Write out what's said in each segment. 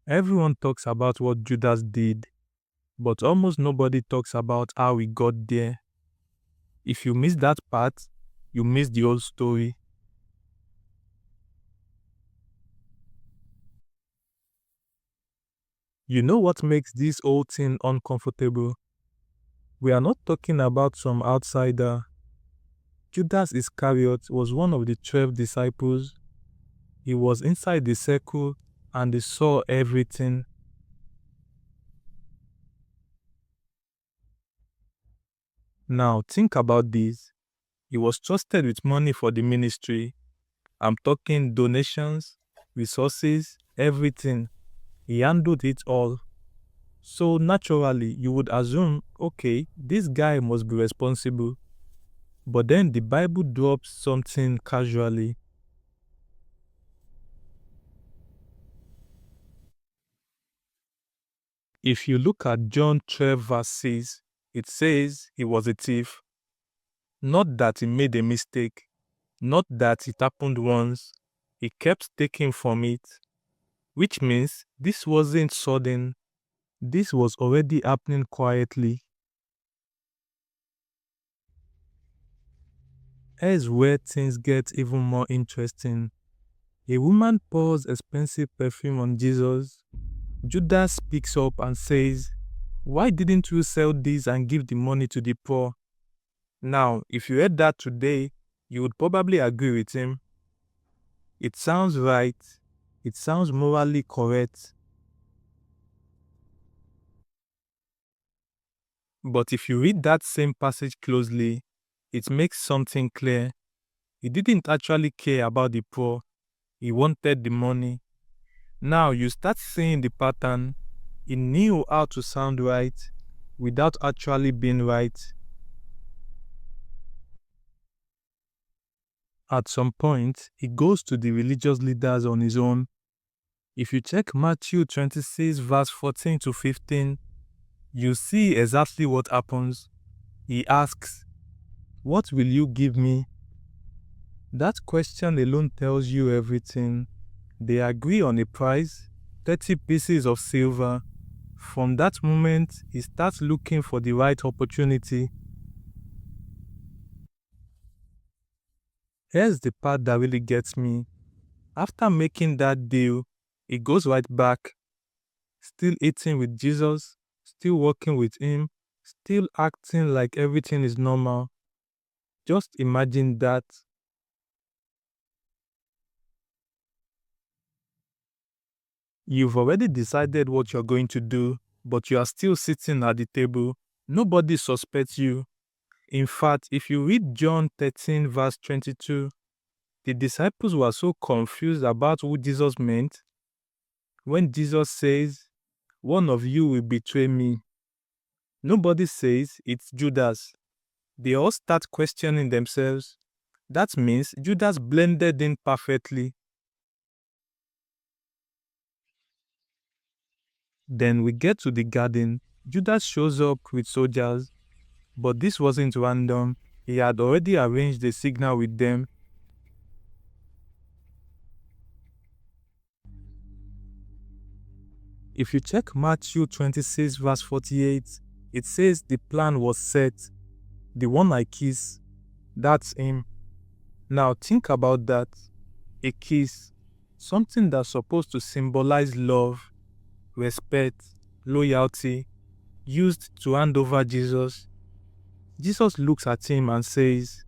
Everyone talks about what Judas did, but almost nobody talks about how he got there. If you miss that part, you miss the whole story. You know what makes this whole thing uncomfortable? We are not talking about some outsider. Judas Iscariot was one of the 12 disciples. He was inside the circle and he saw everything. Now, think about this. He was trusted with money for the ministry. I'm talking donations, resources, everything. He handled it all. So naturally, you would assume, okay, this guy must be responsible. But then the Bible drops something casually. If you look at John 12 verse 6, it says he was a thief. Not that he made a mistake, not that it happened once. He kept taking from it, which means this wasn't sudden. This was already happening quietly. Here's where things get even more interesting. A woman pours expensive perfume on Jesus. Judas picks up and says, "Why didn't you sell this and give the money to the poor?" Now, if you heard that today, you would probably agree with him. It sounds right. It sounds morally correct. But if you read that same passage closely, it makes something clear. He didn't actually care about the poor. He wanted the money. Now you start seeing the pattern. He knew how to sound right without actually being right. At some point, he goes to the religious leaders on his own. If you check Matthew 26 verse 14 to 15, you see exactly what happens. He asks, "What will you give me?" That question alone tells you everything. They agree on a price, 30 pieces of silver. From that moment, he starts looking for the right opportunity. Here's the part that really gets me. After making that deal, he goes right back, still eating with Jesus, still working with him, still acting like everything is normal. Just imagine that. You've already decided what you're going to do, but you are still sitting at the table. Nobody suspects you. In fact, if you read John 13, verse 22, the disciples were so confused about who Jesus meant. When Jesus says, "One of you will betray me," nobody says it's Judas. They all start questioning themselves. That means Judas blended in perfectly. Then we get to the garden. Judas shows up with soldiers, but this wasn't random. He had already arranged a signal with them. If you check Matthew 26 verse 48, it says the plan was set. The one I kiss, that's him. Now think about that. A kiss, something that's supposed to symbolize love, respect, loyalty, used to hand over Jesus. Jesus looks at him and says,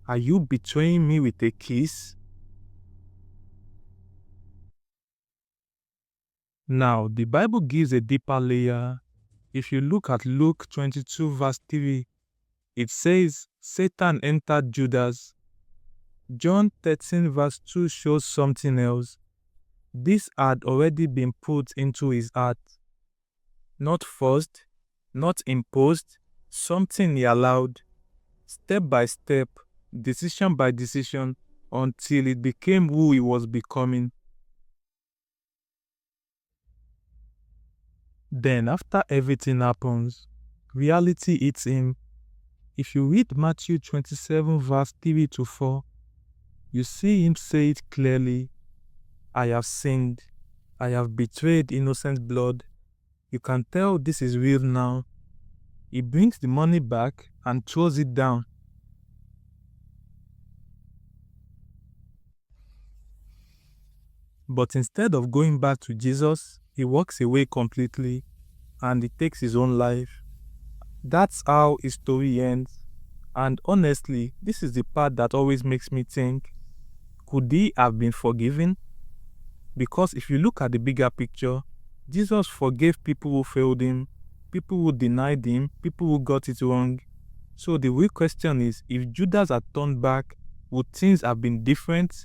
"Are you betraying me with a kiss?" Now, the Bible gives a deeper layer. If you look at Luke 22 verse 3, it says Satan entered Judas. John 13 verse 2 shows something else. This had already been put into his heart. Not forced, not imposed, something he allowed. Step by step, decision by decision, until it became who he was becoming. Then after everything happens, reality hits him. If you read Matthew 27 verse 3 to 4, you see him say it clearly, "I have sinned." I have betrayed innocent blood. You can tell this is real now. He brings the money back and throws it down. But instead of going back to Jesus, he walks away completely and he takes his own life. That's how his story ends. And honestly, this is the part that always makes me think, could he have been forgiven? Because if you look at the bigger picture, Jesus forgave people who failed him, people who denied him, people who got it wrong. So the real question is, if Judas had turned back, would things have been different?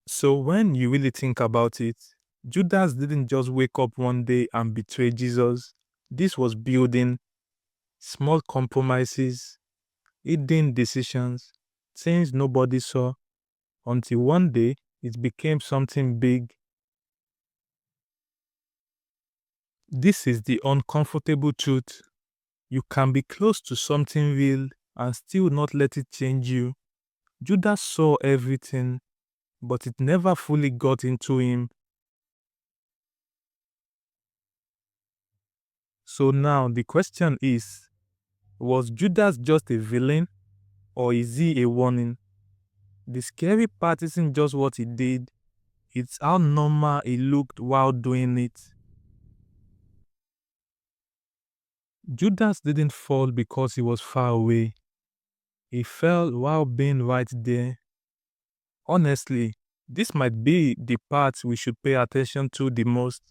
So when you really think about it, Judas didn't just wake up one day and betray Jesus. This was building, small compromises, hidden decisions, things nobody saw, until one day it became something big. This is the uncomfortable truth. You can be close to something real and still not let it change you. Judas saw everything, but it never fully got into him. So now the question is, was Judas just a villain or is he a warning? The scary part isn't just what he did, it's how normal he looked while doing it. Judas didn't fall because he was far away. He fell while being right there. Honestly, this might be the part we should pay attention to the most.